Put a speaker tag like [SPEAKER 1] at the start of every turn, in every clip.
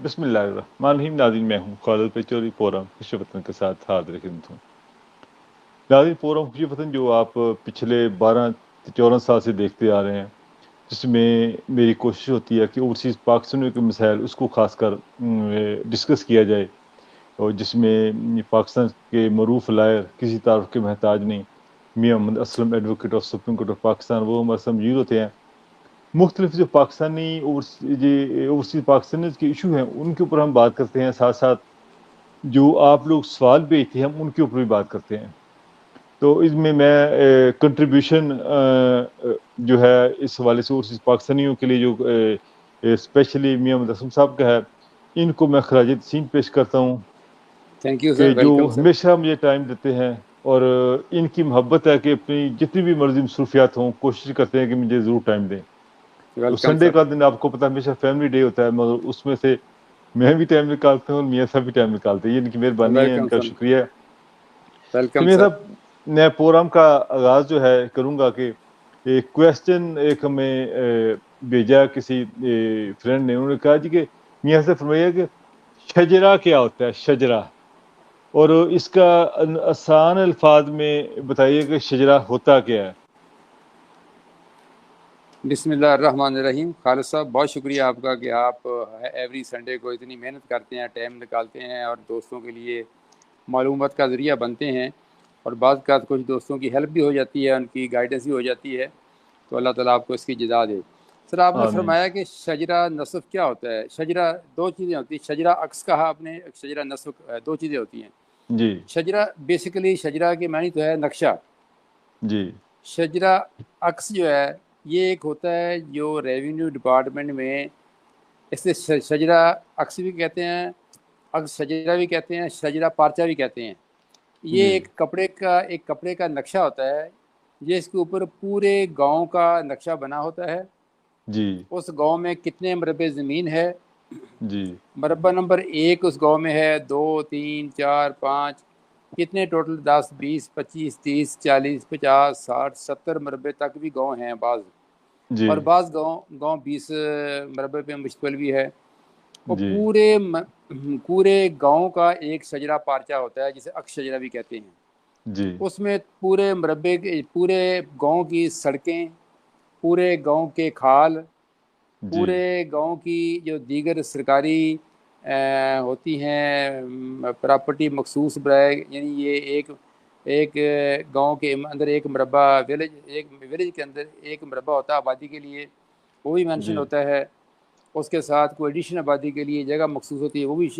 [SPEAKER 1] बिस्मिल्लाहिर्रहमानिर्रहीम। नाज़रीन, मैं हूँ खालिद पेचोरी। फोरम खुश वतन के साथ हाजिर खिदमत हूँ। नाज़रीन, फोरम खुश वतन जो आप पिछले 12-14 साल से देखते आ रहे हैं, जिसमें मेरी कोशिश होती है कि ओवरसीज़ पाकिस्तानियों के मसाइल उसको खासकर डिस्कस किया जाए, और जिसमें पाकिस्तान के मरूफ लायर किसी तारुफ के महताज नहीं, Mian Mohammad Aslam advocate of Supreme Court of Pakistan, वो हमारे साथ मौजूद होते हैं। मुख्तलिफ जो पाकिस्तानी ओवरसीज़ पाकिस्तानीज़ के इशू हैं उनके ऊपर हम बात करते हैं, साथ साथ जो आप लोग सवाल भेजते हैं हम उनके ऊपर भी बात करते हैं। तो इसमें मैं कंट्रीब्यूशन जो है इस हवाले से ओवरसीज़ पाकिस्तानियों के लिए जो स्पेशली मियां मोहम्मद असलम साहब का है, इनको मैं खराज तहसीन पेश करता हूँ
[SPEAKER 2] थैंक यू सर,
[SPEAKER 1] कि जो
[SPEAKER 2] वेलकम सर।
[SPEAKER 1] हमेशा मुझे टाइम देते हैं, और इनकी मोहब्बत है कि अपनी जितनी भी मर्जी मसरूफियात हों कोशिश करते हैं कि मुझे ज़रूर टाइम दें। तो
[SPEAKER 2] वेलकम
[SPEAKER 1] संडे
[SPEAKER 2] सर।
[SPEAKER 1] का दिन आपको पता है हमेशा फैमिली डे होता है, मगर उसमें से मैं भी टाइम निकालता हूँ और मियाँ साहब भी टाइम निकालते हैं। ये इनकी मेहरबानी है,
[SPEAKER 2] वेलकम
[SPEAKER 1] इनका
[SPEAKER 2] सर।
[SPEAKER 1] शुक्रिया। तो
[SPEAKER 2] वेलकम
[SPEAKER 1] मियाँ
[SPEAKER 2] सर।
[SPEAKER 1] साहब, मैं प्रोग्राम का आगाज़ जो है करूँगा कि एक क्वेश्चन एक हमें भेजा किसी फ्रेंड ने। उन्होंने कहा जी कि मियाँ से फरमाइए कि शजरा क्या होता है, शजरा, और इसका आसान अल्फाज में बताइए कि शजरा होता क्या है।
[SPEAKER 2] बिस्मिल्लाहिर्रहमानिर्रहीम। खालिद साहब, बहुत शुक्रिया आपका कि आप एवरी संडे को इतनी मेहनत करते हैं, टाइम निकालते हैं और दोस्तों के लिए मालूमात का ज़रिया बनते हैं, और बाद का कुछ दोस्तों की हेल्प भी हो जाती है, उनकी गाइडेंस भी हो जाती है। तो अल्लाह ताला आपको इसकी जज़ा दे। सर, आपने
[SPEAKER 1] आमीन।
[SPEAKER 2] फरमाया कि शजरा नस्फ क्या होता है। शजरा दो चीज़ें होती हैं, शजरा अक्स कहा आपने, शजरा नस्फ, दो चीज़ें होती हैं।
[SPEAKER 1] जी।
[SPEAKER 2] शजरा बेसिकली, शजरा की मानी तो है नक्शा।
[SPEAKER 1] जी।
[SPEAKER 2] शजरा अक्स जो है, ये एक होता है जो रेवेन्यू डिपार्टमेंट में, इसे शजरा अक्स भी कहते हैं, अक्स शजरा भी कहते हैं, शजरा पार्चा भी कहते हैं। ये
[SPEAKER 1] जी।
[SPEAKER 2] एक कपड़े का नक्शा होता है, जिसके ऊपर पूरे गांव का नक्शा बना होता है।
[SPEAKER 1] जी।
[SPEAKER 2] उस गांव में कितने मरबे ज़मीन है,
[SPEAKER 1] जी।
[SPEAKER 2] मरबा नंबर 1 उस गांव में है, 2 3 4 5, कितने टोटल 10 20 25 30 40 50 60 70 मरबे तक भी गांव हैं बाज़,
[SPEAKER 1] जी।
[SPEAKER 2] और बाज़ गांव गांव 20 मरबे पे मुश्तमिल भी है। वो
[SPEAKER 1] जी।
[SPEAKER 2] पूरे गांव का एक शजरा पार्चा होता है, जिसे अक्ष शजरा भी कहते हैं।
[SPEAKER 1] जी।
[SPEAKER 2] उसमें पूरे मरबे के, पूरे गांव की सड़कें, पूरे गांव के खाल,
[SPEAKER 1] जी।
[SPEAKER 2] पूरे गांव की जो दीगर सरकारी होती हैं प्रॉपर्टी मखसूस बराए, यानी ये एक एक गांव के अंदर एक मरबा, विलेज के अंदर एक मरबा होता है आबादी के लिए, वो भी मेंशन
[SPEAKER 1] जी।
[SPEAKER 2] होता है। उसके साथ कोई एडिशन आबादी के लिए जगह मखसूस होती है, वो भी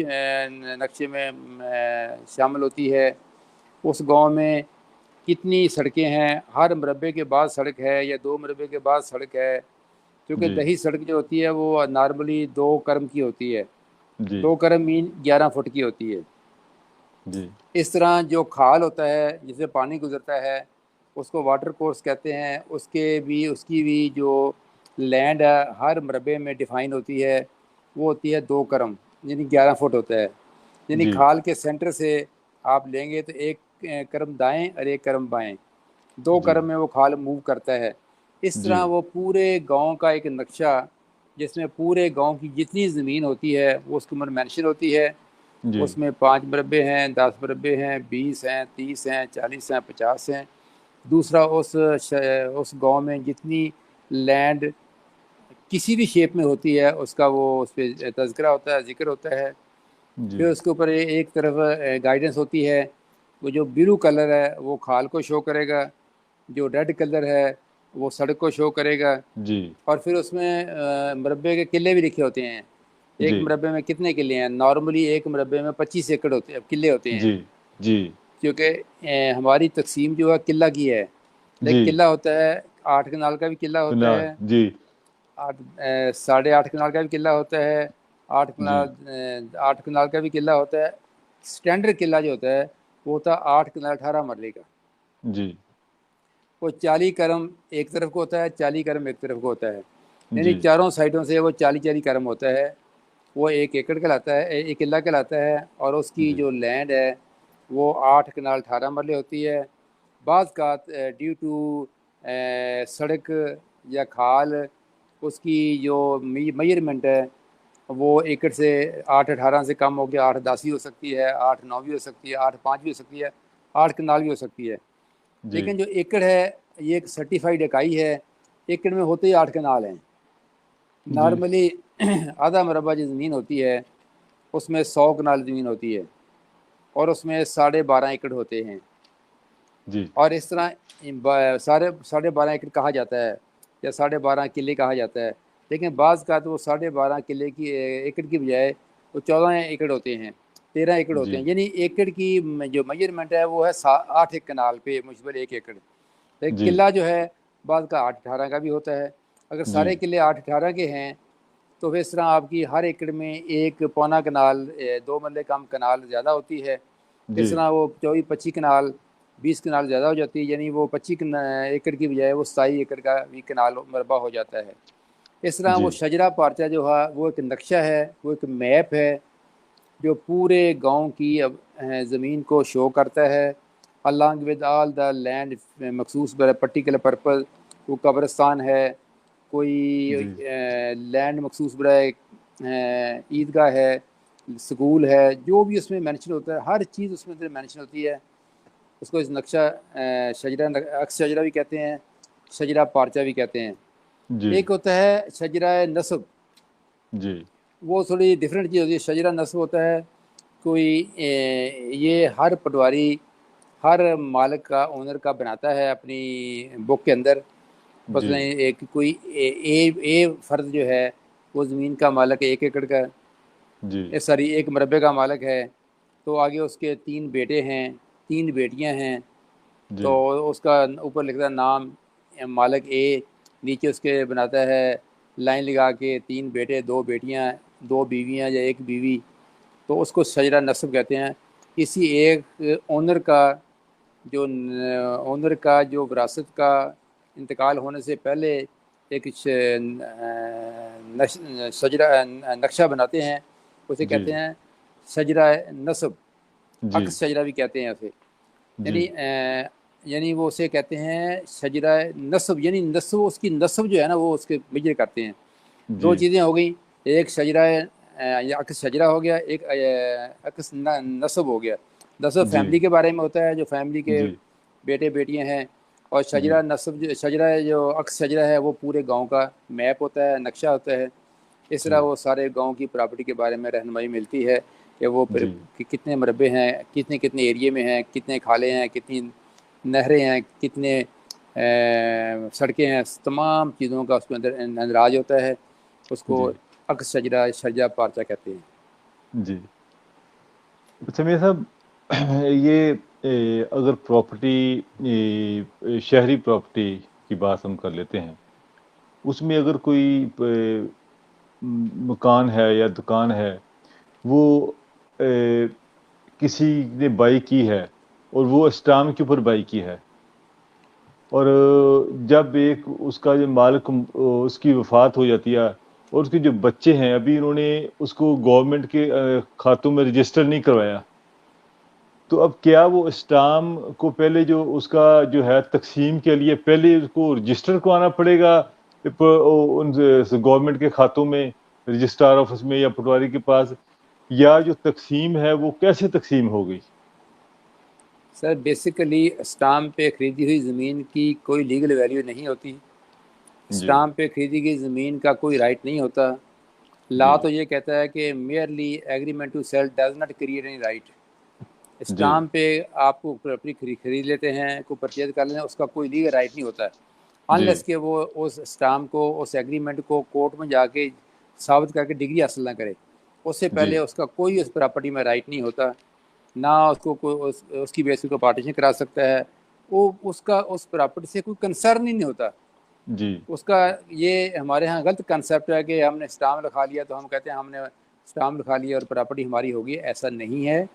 [SPEAKER 2] नक्शे में शामिल होती है। उस गांव में कितनी सड़कें हैं, हर मरबे के बाद सड़क है या 2 मरबे के बाद सड़क है, क्योंकि
[SPEAKER 1] जी।
[SPEAKER 2] दही सड़क जो होती है वो नॉर्मली 2 करम की होती है।
[SPEAKER 1] जी।
[SPEAKER 2] 2 करम मीन 11 फुट की होती है।
[SPEAKER 1] जी।
[SPEAKER 2] इस तरह जो खाल होता है जिससे पानी गुजरता है, उसको वाटर कोर्स कहते हैं। उसकी भी जो लैंड है हर मरबे में डिफ़ाइन होती है, वो होती है 2 करम, यानी 11 फुट होता है। यानी
[SPEAKER 1] जी।
[SPEAKER 2] खाल के सेंटर से आप लेंगे तो एक करम दाएं और एक करम बाएं, 2
[SPEAKER 1] जी।
[SPEAKER 2] करम में वो खाल मूव करता है। इस
[SPEAKER 1] जी।
[SPEAKER 2] तरह वो पूरे गांव का एक नक्शा, जिसमें पूरे गांव की जितनी ज़मीन होती है वो उसके ऊपर मेंशन होती है।
[SPEAKER 1] जी।
[SPEAKER 2] उसमें 5 मरबे हैं, 10 मरबे हैं, 20 हैं, 30 हैं, 40 हैं, 50 हैं। दूसरा, उस गांव में जितनी लैंड किसी भी शेप में होती है, उसका वो उस पर तज़किरा होता है, जिक्र होता है।
[SPEAKER 1] जी।
[SPEAKER 2] फिर उसके ऊपर एक तरफ गाइडेंस होती है। वो जो ब्लू कलर है वो खाल को शो करेगा, जो रेड कलर है वो सड़क को शो करेगा।
[SPEAKER 1] जी।
[SPEAKER 2] और फिर उसमें मरबे के किले भी लिखे होते हैं। एक
[SPEAKER 1] जी।
[SPEAKER 2] मरबे में कितने किले हैं, नॉर्मली एक मरबे में 25 एकड़ होते हैं, किले होते हैं।
[SPEAKER 1] जी। जी।
[SPEAKER 2] क्योंकि हमारी तकसीम जो है किला की है, लेकिन
[SPEAKER 1] जी।
[SPEAKER 2] किला होता है 8 कनाल का भी किला होता
[SPEAKER 1] ना।
[SPEAKER 2] है,
[SPEAKER 1] जी।
[SPEAKER 2] 8.5 कनाल का भी किला होता है,
[SPEAKER 1] जी।
[SPEAKER 2] 8 कनाल का भी किला होता है। स्टैंडर्ड किला जो होता है वो होता है 8 कनाल 18 मरले का।
[SPEAKER 1] जी।
[SPEAKER 2] वो 40 करम एक तरफ को होता है, 40 करम एक तरफ को होता है, यानी
[SPEAKER 1] जी।
[SPEAKER 2] चारों साइडों से वो 40-40 करम होता है। वो 1 एकड़ कहलाता है, एक किला कहलाता है। और उसकी
[SPEAKER 1] जी।
[SPEAKER 2] जो लैंड है वो 8 कनाल 18 मरले होती है। बाज़ का ड्यू टू सड़क या खाल, उसकी जो मेजरमेंट है वो एकड़ से 8-18 से कम हो गया, 8-10 भी हो सकती है, 8-9 भी हो सकती है, 8-5 भी हो सकती है, 8 कनाल भी हो सकती है।
[SPEAKER 1] जी
[SPEAKER 2] लेकिन जो एकड़ है ये एक सर्टिफाइड इकाई है, एकड़ में होते ही 8 कनाल हैं।
[SPEAKER 1] जी
[SPEAKER 2] नॉर्मली आधा मरबा जो ज़मीन होती है उसमें 100 कनाल ज़मीन होती है और उसमें 12.5 एकड़ होते हैं।
[SPEAKER 1] जी
[SPEAKER 2] और इस तरह सारे 12.5 एकड़ कहा जाता है या 12.5 किले कहा जाता है। लेकिन बाज़ का तो वो 12.5 किले की एकड़ की बजाय वो 14 एकड़ होते हैं, 13 एकड़ होते हैं।
[SPEAKER 1] जी
[SPEAKER 2] यानी एकड़ की जो मेजरमेंट है वो है 8 एक कनाल पे मुश्तमिल 1 एकड़। एक
[SPEAKER 1] जी
[SPEAKER 2] किला जो है बाज़ का 8-18 का भी होता है। अगर
[SPEAKER 1] जी
[SPEAKER 2] सारे किले 8-18 के हैं तो फिर इस तरह आपकी हर एकड़ में 1 पौना कनाल 2 मरले कम कनाल ज़्यादा होती है।
[SPEAKER 1] जी
[SPEAKER 2] इस तरह वो 24-25 कनाल 20 कनाल ज़्यादा हो जाती है, यानी वो 25 एकड़ की बजाय वो 27 एकड़ का भी कनाल मरबा हो जाता है। इस तरह वो
[SPEAKER 1] जी
[SPEAKER 2] शजरा पार्चा जो है वो एक नक्शा है, वो एक मैप है जो पूरे गांव की ज़मीन को शो करता है। Along with all the land मखसूस पर्टिकुलर पर्पज़, वो कब्रिस्तान है, कोई
[SPEAKER 1] जी
[SPEAKER 2] लैंड मखसूस बड़ा ईदगाह है, स्कूल है, जो भी उसमें मेंशन होता है हर चीज़ उसमें अंदर मेंशन होती है। उसको इस नक्शा शजरा अक्स शजरा भी कहते हैं, शजरा पार्चा भी कहते हैं।
[SPEAKER 1] जी
[SPEAKER 2] एक होता है शजरा नस्ब,
[SPEAKER 1] जी
[SPEAKER 2] वो थोड़ी डिफरेंट चीज़ होती है। शजरा नस्ब होता है कोई ये हर पटवारी हर मालिक का ओनर का बनाता है अपनी बुक के अंदर।
[SPEAKER 1] जी
[SPEAKER 2] मसलन एक कोई ए फ़र्द जो है वो ज़मीन का मालिक है 1 एकड़ का,
[SPEAKER 1] जी
[SPEAKER 2] सॉरी 1 मरबे का मालिक है। तो आगे उसके 3 बेटे हैं, 3 बेटियां हैं।
[SPEAKER 1] जी
[SPEAKER 2] तो उसका ऊपर लिखता है नाम मालिक ए, नीचे उसके बनाता है लाइन लगा के 3 बेटे 2 बेटियां, 2 बीवियां या 1 बीवी। तो उसको शजरा नस्ब कहते हैं। किसी एक ओनर का जो विरासत का इंतकाल होने से पहले एक शजरा नक्शा बनाते हैं, उसे
[SPEAKER 1] जी
[SPEAKER 2] कहते हैं शजरा नस्ब।
[SPEAKER 1] जी
[SPEAKER 2] अक्स शजरा भी कहते हैं उसे।
[SPEAKER 1] जी
[SPEAKER 2] यानी वो उसे कहते हैं शजरा नस्ब, यानी नस्ब उसकी नस्ब जो है ना वो उसके मेजर करते हैं।
[SPEAKER 1] जी
[SPEAKER 2] 2 चीज़ें हो गई, एक शजरा या अक्स शजरा हो गया, एक अक्स नस्ब हो गया। नस्ब
[SPEAKER 1] जी
[SPEAKER 2] फैमिली के बारे में होता है, जो फैमिली के
[SPEAKER 1] जी
[SPEAKER 2] बेटे बेटियां हैं। और
[SPEAKER 1] जी
[SPEAKER 2] शजरा नस्ब शजरा जो अक्स शजरा है वो पूरे गांव का मैप होता है, नक्शा होता है। इस तरह
[SPEAKER 1] जी
[SPEAKER 2] वो सारे गांव की प्रॉपर्टी के बारे में रहनुमाई मिलती है कि वो फिर
[SPEAKER 1] जी
[SPEAKER 2] कि कितने मरबे हैं, कितने कितने एरिए में हैं, कितने खाले हैं, कितनी नहरें हैं, कितने सड़कें हैं। तमाम चीज़ों का उसके अंदर अंदराज होता है। उसको
[SPEAKER 1] जी
[SPEAKER 2] अक्स शजरा शजरा पार्चा कहते हैं।
[SPEAKER 1] जी अच्छा मेरे साहब ये अगर प्रॉपर्टी शहरी प्रॉपर्टी की बात हम कर लेते हैं उसमें अगर कोई मकान है या दुकान है वो अ, किसी ने बाई की है और वो स्टाम्प के ऊपर बाई की है और जब एक उसका जो मालिक उसकी वफात हो जाती है और उसके जो बच्चे हैं अभी उन्होंने उसको गवर्नमेंट के खातों में रजिस्टर नहीं करवाया तो अब क्या वो स्टाम्प को पहले जो उसका जो है तकसीम के लिए पहले उसको रजिस्टर करवाना पड़ेगा उन गवर्नमेंट के खातों में रजिस्ट्रार ऑफिस में या पटवारी के पास या जो तकसीम है वो कैसे तकसीम हो गई
[SPEAKER 2] सर बेसिकली स्टाम्प पे ख़रीदी हुई ज़मीन की कोई लीगल वैल्यू नहीं होती।
[SPEAKER 1] जी
[SPEAKER 2] स्टाम्प पे ख़रीदी गई ज़मीन का कोई राइट नहीं होता।
[SPEAKER 1] जी
[SPEAKER 2] लॉ तो ये कहता है कि merely agreement to sale does not create any right.
[SPEAKER 1] जी
[SPEAKER 2] स्टाम्प पे आपको प्रॉपर्टी खरीद लेते हैं, कोई परचेज कर लेते हैं, उसका कोई लीगल राइट नहीं होता है
[SPEAKER 1] जी
[SPEAKER 2] अनलेस के वो उस स्टाम्प को उस एग्रीमेंट को कोर्ट में जाके साबित करके डिग्री हासिल ना करे। उससे
[SPEAKER 1] जी
[SPEAKER 2] पहले उसका कोई उस प्रॉपर्टी में राइट नहीं होता। ना उसको कोई उसकी बेसिस को पार्टीशन करा सकता है। वो उसका उस प्रॉपर्टी से कोई कंसर्न ही नहीं होता
[SPEAKER 1] जी
[SPEAKER 2] उसका। ये हमारे यहाँ गलत कंसेप्ट है कि हमने स्टाम्प लिखा लिया तो हम कहते हैं हमने स्टाम्प लिखा लिया और प्रॉपर्टी हमारी होगी। ऐसा नहीं है।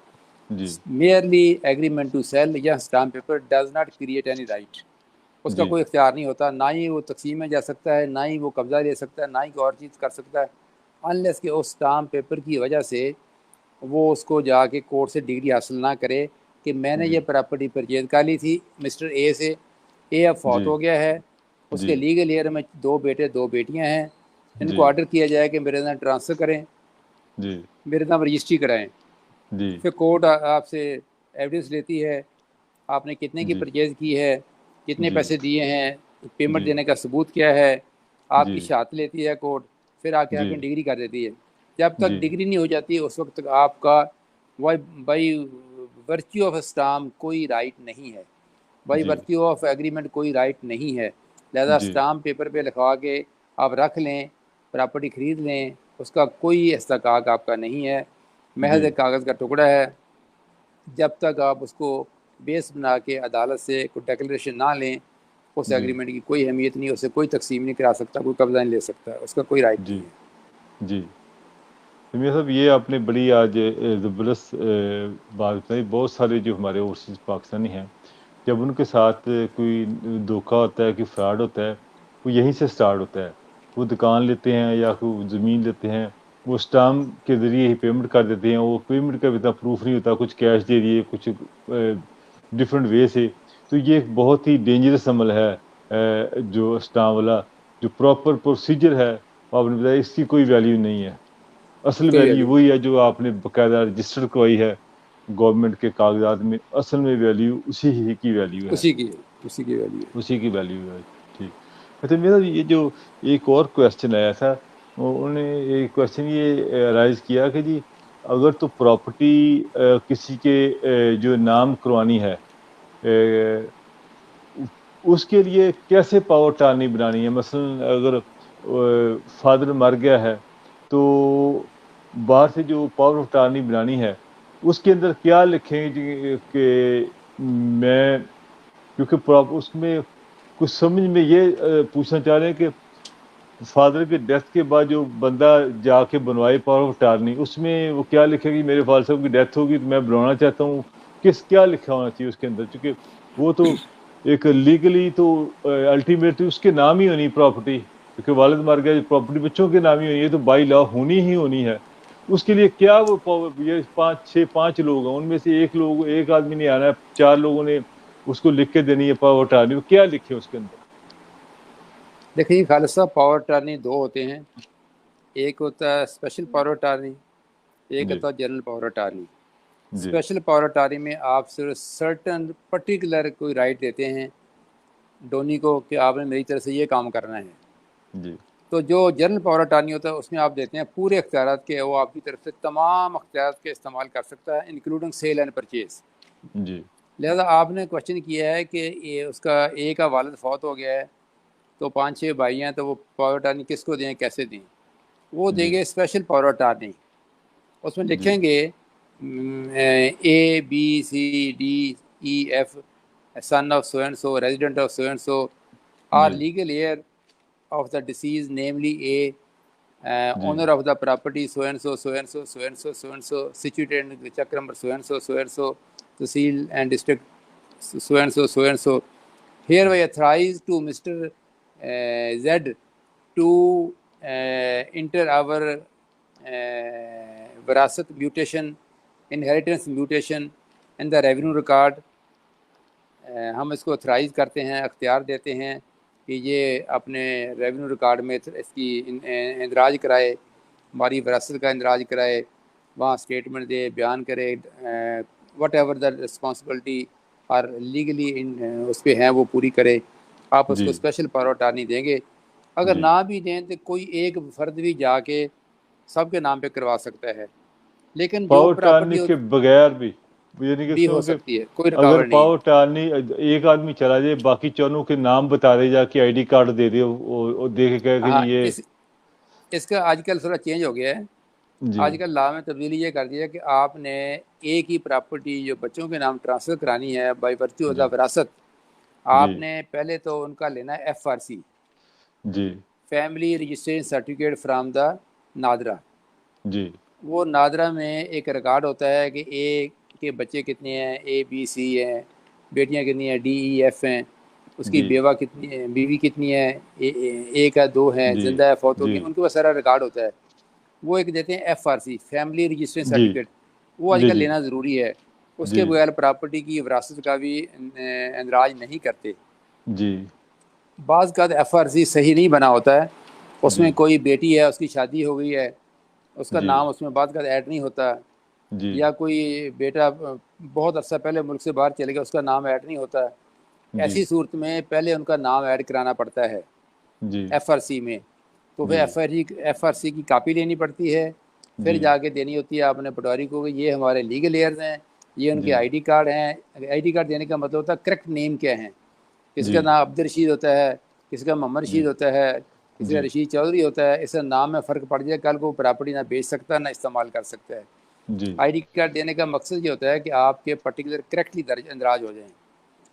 [SPEAKER 1] जी
[SPEAKER 2] मेयरली एग्रीमेंट टू सेल या stamp paper does not create any right. उसका
[SPEAKER 1] जी
[SPEAKER 2] कोई इख्तियार नहीं होता, ना ही वो तकसीम में जा सकता है, ना ही वो कब्जा ले सकता है, ना ही कोई और चीज़ कर सकता है अनलेस कि उस स्टाम्प पेपर की वजह से वो उसको जाके कोर्ट से डिग्री हासिल ना करे कि मैंने ये
[SPEAKER 1] जी
[SPEAKER 2] प्रॉपर्टी परचेज कर ली थी मिस्टर ए से। ए अब फौत
[SPEAKER 1] जी
[SPEAKER 2] हो गया है,
[SPEAKER 1] जी
[SPEAKER 2] उसके लीगल एयर में 2 बेटे 2 बेटियां हैं। इनको
[SPEAKER 1] जी
[SPEAKER 2] ऑर्डर किया जाए कि मेरे साथ ट्रांसफ़र करें।
[SPEAKER 1] जी
[SPEAKER 2] मेरे नाम रजिस्ट्री कराएं।
[SPEAKER 1] जी
[SPEAKER 2] फिर कोर्ट आपसे एविडेंस लेती है, आपने कितने की
[SPEAKER 1] जी
[SPEAKER 2] परचेज़ की है, कितने
[SPEAKER 1] जी
[SPEAKER 2] पैसे दिए हैं, पेमेंट
[SPEAKER 1] जी
[SPEAKER 2] देने का सबूत क्या है, आपकी
[SPEAKER 1] जी
[SPEAKER 2] शहादत लेती है कोर्ट, फिर आके
[SPEAKER 1] जी
[SPEAKER 2] आके डिग्री कर देती है। जब तक
[SPEAKER 1] जी
[SPEAKER 2] डिग्री नहीं हो जाती उस वक्त तक आपका वाई बाई वर्च्यू ऑफ स्टाम्प कोई राइट नहीं है, बाई
[SPEAKER 1] जी
[SPEAKER 2] वर्च्यू ऑफ एग्रीमेंट कोई राइट नहीं है। लिहाजा
[SPEAKER 1] जी
[SPEAKER 2] स्टाम्प पेपर पे लिखवा के आप रख लें, प्रॉपर्टी ख़रीद लें, उसका कोई इस्तेहकाक आपका नहीं है, महज
[SPEAKER 1] जी
[SPEAKER 2] एक कागज़ का टुकड़ा है। जब तक आप उसको बेस बना के अदालत से कोई डिक्लेरेशन ना लें, उस
[SPEAKER 1] जी
[SPEAKER 2] एग्रीमेंट की कोई अहमियत नहीं, उससे कोई तकसीम नहीं करा सकता, कोई कब्जा नहीं ले सकता, उसका कोई राइट
[SPEAKER 1] जी
[SPEAKER 2] नहीं है।
[SPEAKER 1] जी। तो मेरा साहब ये आपने बड़ी आज ज़बरदस्त बात बताई। बहुत सारे जो हमारे ओवरसीज़ पाकिस्तानी हैं, जब उनके साथ कोई धोखा होता है, कोई फ्रॉड होता है, वो यहीं से स्टार्ट होता है। वो दुकान लेते हैं या कोई ज़मीन लेते हैं, वो स्टाम्प के ज़रिए ही पेमेंट कर देते हैं। वो पेमेंट का भी इतना प्रूफ नहीं होता, कुछ कैश दे दिए, कुछ डिफरेंट वे से। तो ये एक बहुत ही डेंजरस अमल है, जो स्टाम्प वाला जो प्रॉपर प्रोसीजर है, वो आपने बताया इसकी कोई वैल्यू नहीं है। असल
[SPEAKER 2] कोई
[SPEAKER 1] वैल्यू
[SPEAKER 2] वैल्यू
[SPEAKER 1] वही है जो आपने बकायदा रजिस्टर करवाई है गवर्नमेंट के कागजात में। असल में वैल्यू उसी ही की वैल्यू है,
[SPEAKER 2] उसी की उसी की वैल्यू है।
[SPEAKER 1] उसी की वैल्यू है। ठीक। अच्छा, मेरा ये जो एक और क्वेश्चन आया था, उन्होंने एक क्वेश्चन ये राइज किया कि जी अगर तो प्रॉपर्टी किसी के जो नाम करवानी है, उसके लिए कैसे पावर टारनी बनानी है। मसलन अगर फादर मर गया है, तो बाहर से जो पावर ऑफ टारनी बनानी है, उसके अंदर क्या लिखें जी कि मैं, क्योंकि उसमें कुछ समझ में ये पूछना चाह रहे हैं कि फादर के डेथ के बाद जो बंदा जाके बनवाए पावर ऑफ टारनी, उसमें वो क्या लिखेगा कि मेरे फादर साहब की डेथ होगी तो मैं बनवाना चाहता हूँ, क्या लिखा होना चाहिए उसके अंदर। क्योंकि वो तो एक लीगली तो अल्टीमेटली उसके नाम ही होनी प्रॉपर्टी, क्योंकि वालिद मर गया, प्रॉपर्टी बच्चों के नाम ही होनी है, तो बाई लॉ होनी ही होनी है। उसके लिए क्या वो ये पांच लोग हैं, उनमें से एक आदमी ने आना है, चार लोगों ने उसको लिख के देनी है पावर टारनी, क्या लिखे उसके अंदर।
[SPEAKER 2] देखिए खालिद साहब, पावर अटॉर्नी दो होते हैं, एक होता है स्पेशल पावर अटॉर्नी, एक
[SPEAKER 1] जी
[SPEAKER 2] होता है जनरल पावर अटॉर्नी।
[SPEAKER 1] जी
[SPEAKER 2] स्पेशल पावर अटॉर्नी में आप सिर्फ सर्टन पर्टिकुलर कोई राइट देते हैं डोनी को कि आपने मेरी तरफ से ये काम करना है।
[SPEAKER 1] जी
[SPEAKER 2] तो जो जनरल पावर अटॉर्नी होता है उसमें आप देते हैं पूरे अख्तियारात के, वो आपकी तरफ से तमाम अख्तियारात के इस्तेमाल कर सकता है, इंक्लूडिंग सेल एंड परचेज़।
[SPEAKER 1] जी
[SPEAKER 2] लिहाजा आपने क्वेश्चन किया है कि ये उसका एक का वालिद फौत हो गया है, तो 5-6 भाई हैं, तो वो पावर अटॉर्नी किसको दें, कैसे दें? वो
[SPEAKER 1] जी
[SPEAKER 2] देंगे स्पेशल पावर अटॉर्नी। उसमें
[SPEAKER 1] जी
[SPEAKER 2] लिखेंगे A B C D E F, son of so and so, resident of so and so, are
[SPEAKER 1] जी
[SPEAKER 2] legal heir of the deceased, namely A,
[SPEAKER 1] जी
[SPEAKER 2] owner of the property so and so, so and so, so and so, so and so, situated in the check number so and so, so and so, Tehsil and district so and so, so and so. Hereby authorize to Mr. Z to enter our Virasat mutation, inheritance mutation in the revenue record. हम इसको authorise करते हैं, अख्तियार देते हैं कि ये अपने रेवेन्यू रिकॉर्ड में इसकी इंदराज कराए, हमारी विरासत का इंदराज कराए, वहाँ स्टेटमेंट दे, बयान करे, वट एवर द रिस्पॉन्सिबिलिटी और लीगली उस पर हैं वो पूरी करे। आप
[SPEAKER 1] जी
[SPEAKER 2] उसको स्पेशल पावर अटॉर्नी देंगे। अगर
[SPEAKER 1] जी
[SPEAKER 2] ना भी दें तो कोई एक फ़र्द भी जाके सबके नाम पे करवा सकता है, लेकिन जो
[SPEAKER 1] पावर टारनी
[SPEAKER 2] प्रॉपर्टी
[SPEAKER 1] के बगैर भी, यानी कि
[SPEAKER 2] भी हो
[SPEAKER 1] सुनो कि
[SPEAKER 2] सकती है, कोई
[SPEAKER 1] अगर
[SPEAKER 2] रुकावट नहीं है।
[SPEAKER 1] पावर टारनी एक आदमी चला जाए, बाकी चारों के नाम बता दे, जाके आईडी कार्ड दे दे, वो दे के कहे कि जी
[SPEAKER 2] हाँ,
[SPEAKER 1] ये।
[SPEAKER 2] इसका आजकल थोड़ा चेंज हो गया है।
[SPEAKER 1] जी
[SPEAKER 2] आजकल लॉ में तब्दीली ये कर दी है कि आपने एक ही प्रॉपर्टी जो बच्चों के नाम ट्रांसफ़र करानी है बाय वर्च्यू ऑफ द
[SPEAKER 1] जी
[SPEAKER 2] विरासत,
[SPEAKER 1] जी
[SPEAKER 2] आपने पहले तो उनका लेना है FRC,
[SPEAKER 1] जी
[SPEAKER 2] family registration certificate from the NADRA.
[SPEAKER 1] जी
[SPEAKER 2] वो नादरा में एक रिकॉर्ड होता है कि ए के बच्चे कितने हैं, ABC हैं, बेटियां कितनी हैं, DEF हैं, उसकी
[SPEAKER 1] जी
[SPEAKER 2] बेवा कितनी है, बीवी कितनी है, एक है, दो हैं,
[SPEAKER 1] जी
[SPEAKER 2] जिंदा है, फौत हो
[SPEAKER 1] जी
[SPEAKER 2] गई, उनके पास सारा रिकॉर्ड होता है। वो एक देते हैं FRC, फैमिली रजिस्ट्रेशन
[SPEAKER 1] जी
[SPEAKER 2] सर्टिफिकेट, वो
[SPEAKER 1] जी
[SPEAKER 2] आजकल
[SPEAKER 1] जी
[SPEAKER 2] लेना ज़रूरी है।
[SPEAKER 1] जी
[SPEAKER 2] उसके बगैर प्रॉपर्टी की विरासत का भी इंदराज नहीं करते।
[SPEAKER 1] जी
[SPEAKER 2] बाज़ का FRC सही नहीं बना होता है,
[SPEAKER 1] जी
[SPEAKER 2] उसमें कोई बेटी है, उसकी शादी हो गई है, उसका
[SPEAKER 1] जी
[SPEAKER 2] नाम उसमें बाद का ऐड नहीं होता,
[SPEAKER 1] जी
[SPEAKER 2] या कोई बेटा बहुत अरसा पहले मुल्क से बाहर चले गया, उसका नाम ऐड नहीं होता।
[SPEAKER 1] जी
[SPEAKER 2] ऐसी सूरत में पहले उनका नाम ऐड कराना पड़ता है
[SPEAKER 1] जी
[SPEAKER 2] एफआरसी में। तो फिर
[SPEAKER 1] जी
[SPEAKER 2] एफआरसी की कापी लेनी पड़ती है, फिर
[SPEAKER 1] जी
[SPEAKER 2] जाके देनी होती है आपने पटवारी को कि ये हमारे लीगल एयर्स हैं, ये उनके
[SPEAKER 1] जी
[SPEAKER 2] आईडी कार्ड हैं। आईडी कार्ड देने का मतलब होता है करेक्ट नेम क्या है। किसी
[SPEAKER 1] जी
[SPEAKER 2] का नाम अब्दुल रशीद होता है, किसी का मोहम्मद
[SPEAKER 1] जी
[SPEAKER 2] रशीद होता है, किसी का
[SPEAKER 1] जी
[SPEAKER 2] रशीद चौधरी होता है। इससे नाम में फ़र्क पड़ जाए, कल को प्रॉपर्टी ना बेच सकता ना इस्तेमाल कर सकता है।
[SPEAKER 1] जी
[SPEAKER 2] आईडी कार्ड देने का मकसद ये होता है कि आपके पर्टिकुलर करेक्टली दर्ज अंदराज हो जाएं,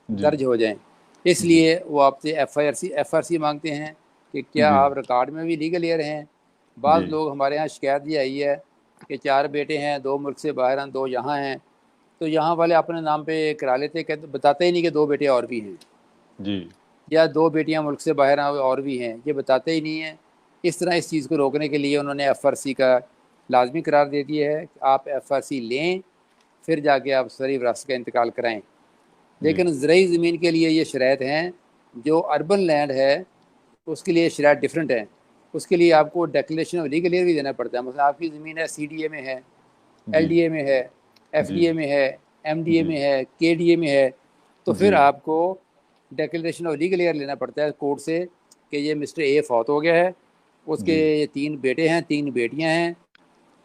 [SPEAKER 1] जी
[SPEAKER 2] दर्ज हो जाएं।
[SPEAKER 1] जी
[SPEAKER 2] इसलिए वो आपसे एफआरसी मांगते हैं कि क्या
[SPEAKER 1] जी
[SPEAKER 2] आप रिकॉर्ड में भी लीगल एयर हैं।
[SPEAKER 1] जी
[SPEAKER 2] बाज़ लोग, हमारे यहाँ शिकायत ये आई है कि 4 बेटे हैं, 2 मुल्क से बाहर हैं, 2 यहाँ हैं। तो यहाँ वाले अपने नाम पे करा लेते, कहते बताते ही नहीं कि 2 बेटे और भी हैं,
[SPEAKER 1] जी
[SPEAKER 2] या 2 बेटियां मुल्क से बाहर और भी हैं, ये बताते ही नहीं हैं। इस तरह इस चीज़ को रोकने के लिए उन्होंने एफआरसी का लाजमी करार दे दिया है कि आप एफआरसी लें, फिर जाके आप सरी विरासत का इंतकाल कराएं।
[SPEAKER 1] जी
[SPEAKER 2] लेकिन ज़रूरी ज़मीन के लिए ये शराइत हैं। जो अर्बन लैंड है उसके लिए शराइत डिफरेंट है। उसके लिए आपको डिक्लेरेशन ऑफ लीगल एयर भी देना पड़ता है। मतलब आपकी ज़मीन है सीडीए में है,
[SPEAKER 1] जी
[SPEAKER 2] एलडीए में है,
[SPEAKER 1] जी
[SPEAKER 2] एफडीए में है, एमडीए
[SPEAKER 1] जी
[SPEAKER 2] में है, केडीए में है, तो
[SPEAKER 1] जी
[SPEAKER 2] फिर आपको डिक्लेरेशन ऑफ लीगल एयर लेना पड़ता है कोर्ट से कि ये मिस्टर ए फौत हो गया है, उसके
[SPEAKER 1] जी
[SPEAKER 2] ये 3 बेटे हैं, 3 बेटियां हैं,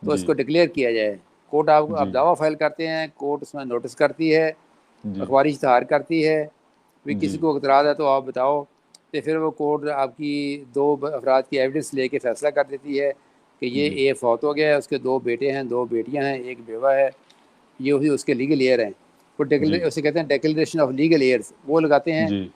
[SPEAKER 2] तो
[SPEAKER 1] जी
[SPEAKER 2] इसको डिक्लेयर किया जाए। कोर्ट आप
[SPEAKER 1] जी
[SPEAKER 2] दावा फाइल करते हैं, कोर्ट उसमें नोटिस करती है,
[SPEAKER 1] जी
[SPEAKER 2] अखबारी इश्तहार करती है, भी
[SPEAKER 1] जी
[SPEAKER 2] किसी को इतराज़ है तो आप बताओ। तो फिर वो कोर्ट आपकी 2 अफराद की एविडेंस लेके फैसला कर देती है कि ये
[SPEAKER 1] जी
[SPEAKER 2] ए फौत हो गया है, उसके 2 बेटे हैं, 2 बेटियां हैं, 1 बेवा है, ये वही उसके लीगल एयर हैं। वो
[SPEAKER 1] जी
[SPEAKER 2] उसे कहते हैं डिक्लेरेशन ऑफ लीगल एयर्स, वो लगाते हैं।
[SPEAKER 1] जी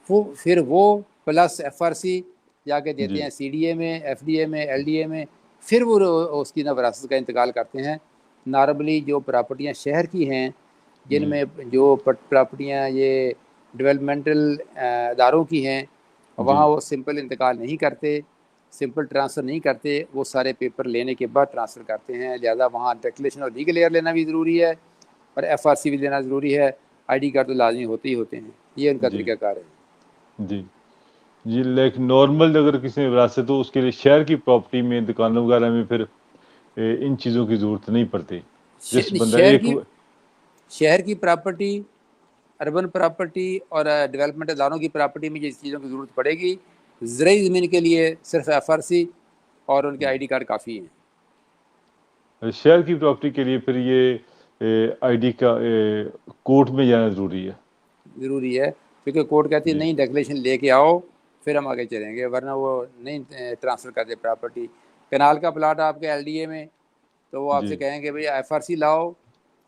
[SPEAKER 2] वो फिर वो प्लस एफआरसी जाके देते
[SPEAKER 1] जी
[SPEAKER 2] हैं सीडीए में, एफडीए में, एलडीए में। फिर वो उसकी ना विरासत का इंतकाल करते हैं। नॉर्मली जो प्रॉपर्टियां शहर की हैं,
[SPEAKER 1] जी
[SPEAKER 2] जिनमें जो प्रॉपर्टियां ये डेवलपमेंटल इदारों की हैं, वहाँ
[SPEAKER 1] जी
[SPEAKER 2] वो सिंपल इंतकाल नहीं करते, सिंपल ट्रांसफ़र नहीं करते, वो सारे पेपर लेने के बाद ट्रांसफ़र करते हैं। लिहाजा वहाँ डिक्लेरेशन और लीगल एयर लेना भी ज़रूरी है, और एफआरसी भी लेना ज़रूरी है। आईडी कार्ड तो लाजमी होते ही होते हैं। ये उनका
[SPEAKER 1] जी
[SPEAKER 2] तरीक़ाकार है।
[SPEAKER 1] जी जी लाइक नॉर्मल अगर किसी ने विरासत हो उसके लिए शहर की प्रॉपर्टी में दुकानों वगैरह में फिर इन चीज़ों की ज़रूरत नहीं पड़ती। जस्ट बंदा
[SPEAKER 2] शहर
[SPEAKER 1] एक
[SPEAKER 2] की शहर की प्रॉपर्टी, अर्बन प्रॉपर्टी और डेवलपमेंट इदारों की प्रॉपर्टी में जिस चीज़ों की ज़रूरत पड़ेगी, ज़रूरी ज़मीन के लिए सिर्फ एफआरसी और उनके आईडी कार्ड काफ़ी हैं।
[SPEAKER 1] शहर की प्रॉपर्टी के लिए फिर ये आईडी का कोर्ट में जाना ज़रूरी है।
[SPEAKER 2] ज़रूरी है, क्योंकि कोर्ट कहती है
[SPEAKER 1] जी
[SPEAKER 2] नहीं, डिक्लेरेशन लेके आओ फिर हम आगे चलेंगे, वरना वो नहीं ट्रांसफ़र करते प्रॉपर्टी। कनाल का प्लाट आपके एलडीए में, तो वो
[SPEAKER 1] जी
[SPEAKER 2] आपसे कहेंगे भैया एफआरसी लाओ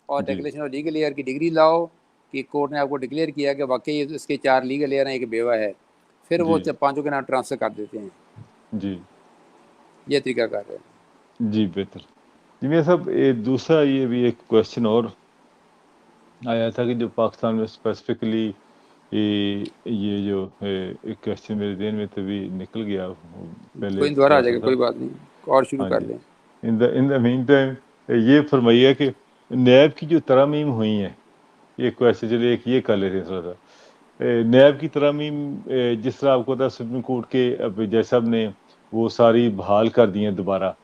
[SPEAKER 2] और
[SPEAKER 1] जी
[SPEAKER 2] डिक्लेरेशन ऑफ लीगल एयर की डिग्री लाओ कि कोर्ट ने आपको डिक्लेयर किया कि वाकई इसके 4 लीगल एयर हैं, एक बेवा है। फिर वो
[SPEAKER 1] जी
[SPEAKER 2] 5 के नाम ट्रांसफ़र कर देते हैं।
[SPEAKER 1] जी
[SPEAKER 2] ये तरीकाकार है।
[SPEAKER 1] जी बेहतर। जी मेरा साहब दूसरा ये भी एक क्वेश्चन और आया था कि जो पाकिस्तान में स्पेसिफिकली ये जो एक क्वेश्चन मेरे ज़हन में तभी निकल गया, वो पहले
[SPEAKER 2] कोई दोबारा आ
[SPEAKER 1] थोड़ा सा
[SPEAKER 2] जाएगा,
[SPEAKER 1] था।
[SPEAKER 2] कोई बात नहीं, और शुरू
[SPEAKER 1] हाँ
[SPEAKER 2] कर
[SPEAKER 1] जी,
[SPEAKER 2] लें।
[SPEAKER 1] इन द मीन टाइम ये फरमाइए कि नैब की जो तरमीम हुई हैं, ये क्वेश्चन चलिए एक ये कर लेते हैं थोड़ा सा। नैब की तरमीम जिस तरह आपको पता सुप्रीम कोर्ट के अब जज साहब ने वो सारी बहाल कर दी हैं दोबारा,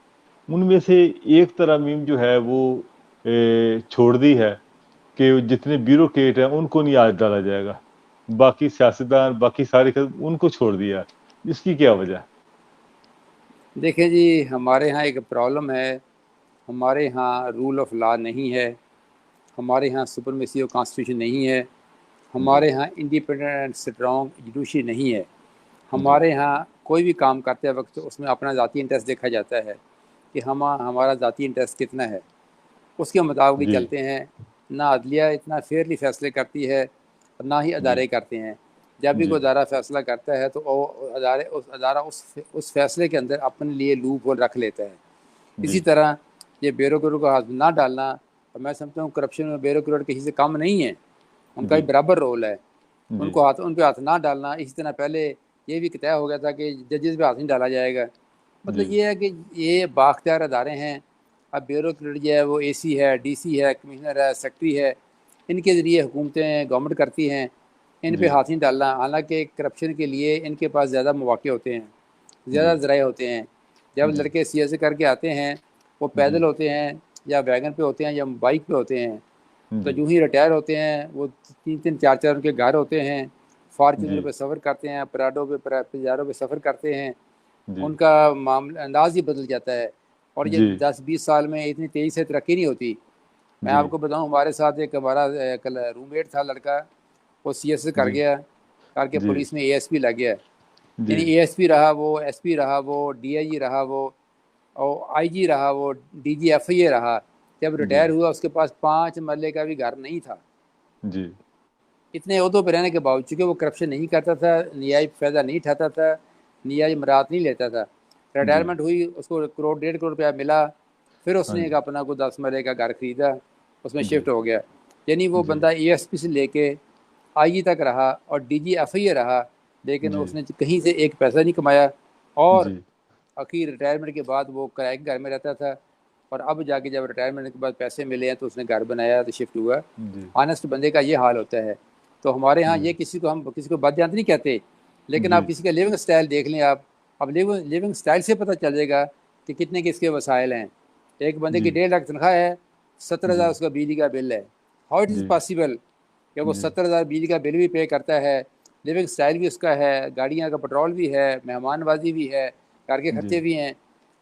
[SPEAKER 1] उनमें से एक तरमीम जो है वो छोड़ दी है कि जितने ब्यूरोक्रेट हैं उनको नहीं आज डाला जाएगा, बाकी सियासतदान बाकी सारे उनको छोड़ दिया। इसकी क्या वजह?
[SPEAKER 2] देखें जी, हमारे यहाँ एक प्रॉब्लम है। हमारे यहाँ रूल ऑफ लॉ नहीं है, हमारे यहाँ सुपरमेसी ऑफ कॉन्स्टिट्यूशन नहीं है,
[SPEAKER 1] जी
[SPEAKER 2] हमारे यहाँ इंडिपेंडेंट एंड स्ट्रॉन्ग जुडिशरी नहीं है।
[SPEAKER 1] जी
[SPEAKER 2] हमारे यहाँ कोई भी काम करते वक्त उसमें अपना ज़ाती इंटरेस्ट देखा जाता है कि हमारा ज़ाती इंटरेस्ट कितना है, उसके मुताबिक ही
[SPEAKER 1] जी
[SPEAKER 2] चलते हैं। ना अदलिया इतना फेयरली फ़ैसले करती है और ना ही
[SPEAKER 1] जी
[SPEAKER 2] अदारे करते हैं। जब भी
[SPEAKER 1] जी
[SPEAKER 2] कोई अदारा फ़ैसला करता है तो वो अदारा उस फैसले के अंदर अपने लिए लूप होल रख लेता है।
[SPEAKER 1] जी
[SPEAKER 2] इसी तरह ये ब्यूरोक्रेट को हाथ ना डालना, और मैं समझता हूँ करप्शन में ब्यूरोक्रेट किसी से कम नहीं है, उनका भी
[SPEAKER 1] जी
[SPEAKER 2] बराबर रोल है।
[SPEAKER 1] जी
[SPEAKER 2] उन पे हाथ ना डालना। इसी तरह पहले ये भी तय हो गया था कि जजेस पे हाथ नहीं डाला जाएगा।
[SPEAKER 1] जी
[SPEAKER 2] मतलब ये है कि ये बाख्तियार अदारे हैं। अब ब्यूरोक्रेट जो है वो एसी है, डीसी है, कमिश्नर है, सेक्रेटरी है, इनके ज़रिए हुकूमतें गवर्नमेंट करती हैं। इन पे
[SPEAKER 1] जी
[SPEAKER 2] हाथ नहीं डालना। हालांकि करप्शन के लिए इनके पास ज़्यादा मौके होते हैं, ज़्यादा
[SPEAKER 1] जी
[SPEAKER 2] ज़राए होते हैं। जब
[SPEAKER 1] जी
[SPEAKER 2] लड़के सीएसए करके आते हैं वो
[SPEAKER 1] जी
[SPEAKER 2] पैदल होते हैं या वैगन पे होते हैं या बाइक पे होते हैं। तो
[SPEAKER 1] जी
[SPEAKER 2] जो ही रिटायर होते हैं वो 3-3 4-4 उनके घर होते हैं,
[SPEAKER 1] जी
[SPEAKER 2] फॉर्च्यूनर पे सफ़र करते हैं, पराडो पे पिजारो पे सफ़र करते हैं।
[SPEAKER 1] जी
[SPEAKER 2] उनका मामला अंदाज़ ही बदल जाता है। और ये
[SPEAKER 1] जी
[SPEAKER 2] 10-20 साल में इतनी तेज़ी से तरक्की नहीं होती। मैं
[SPEAKER 1] जी
[SPEAKER 2] आपको बताऊं, हमारे साथ एक हमारा कल रूममेट था लड़का, वो सीएसए कर
[SPEAKER 1] जी
[SPEAKER 2] गया, करके
[SPEAKER 1] जी
[SPEAKER 2] पुलिस में एएसपी लग गया।
[SPEAKER 1] जी
[SPEAKER 2] यानी एएसपी रहा वो, एसपी रहा वो, डीआईजी रहा वो, और आईजी रहा वो, डीजी एफआईए रहा। जब
[SPEAKER 1] जी
[SPEAKER 2] रिटायर हुआ उसके पास 5 मरले का भी घर नहीं था।
[SPEAKER 1] जी
[SPEAKER 2] इतने ओहदों पर रहने के बावजूद, चूँकि वो करप्शन नहीं करता था, न्यायिक फ़ायदा नहीं उठाता था, न्यायिक मराहत नहीं लेता था।
[SPEAKER 1] जी
[SPEAKER 2] रिटायरमेंट हुई, उसको करोड़ 1.5 करोड़ रुपया मिला, फिर
[SPEAKER 1] हाँ
[SPEAKER 2] उसने एक
[SPEAKER 1] जी
[SPEAKER 2] अपना को 10 मरले का घर खरीदा, उसमें
[SPEAKER 1] जी
[SPEAKER 2] शिफ्ट हो गया। यानी वो
[SPEAKER 1] जी
[SPEAKER 2] बंदा एएसपी से लेके आईजी तक रहा और डीजी एफआईए रहा, लेकिन
[SPEAKER 1] जी
[SPEAKER 2] उसने कहीं से एक पैसा नहीं कमाया। और
[SPEAKER 1] जी
[SPEAKER 2] आखिर रिटायरमेंट के बाद वो किराए के घर में रहता था, और अब जाके जब रिटायरमेंट के बाद पैसे मिले हैं तो उसने घर बनाया तो शिफ्ट हुआ।
[SPEAKER 1] जी
[SPEAKER 2] ऑनेस्ट बंदे का ये हाल होता है। तो हमारे यहाँ
[SPEAKER 1] जी
[SPEAKER 2] ये किसी को, हम किसी को बदयांत नहीं कहते, लेकिन
[SPEAKER 1] जी
[SPEAKER 2] आप किसी का लिविंग स्टाइल देख लें आप, अब लिविंग स्टाइल से पता चल जाएगा कि कितने किसके वसाइल हैं। एक बंदे की
[SPEAKER 1] जी
[SPEAKER 2] 1.5 लाख तनख्वाह है, 70,000
[SPEAKER 1] जी
[SPEAKER 2] उसका बिजली का बिल है। हाउ इट इज़
[SPEAKER 1] जी
[SPEAKER 2] पॉसिबल कि वो
[SPEAKER 1] जी
[SPEAKER 2] 70,000 बिजली का बिल भी पे करता है, लिविंग स्टाइल भी उसका है, गाड़ियाँ का पेट्रोल भी है, मेहमान नवाजी भी है, घर के
[SPEAKER 1] जी
[SPEAKER 2] खर्चे भी हैं।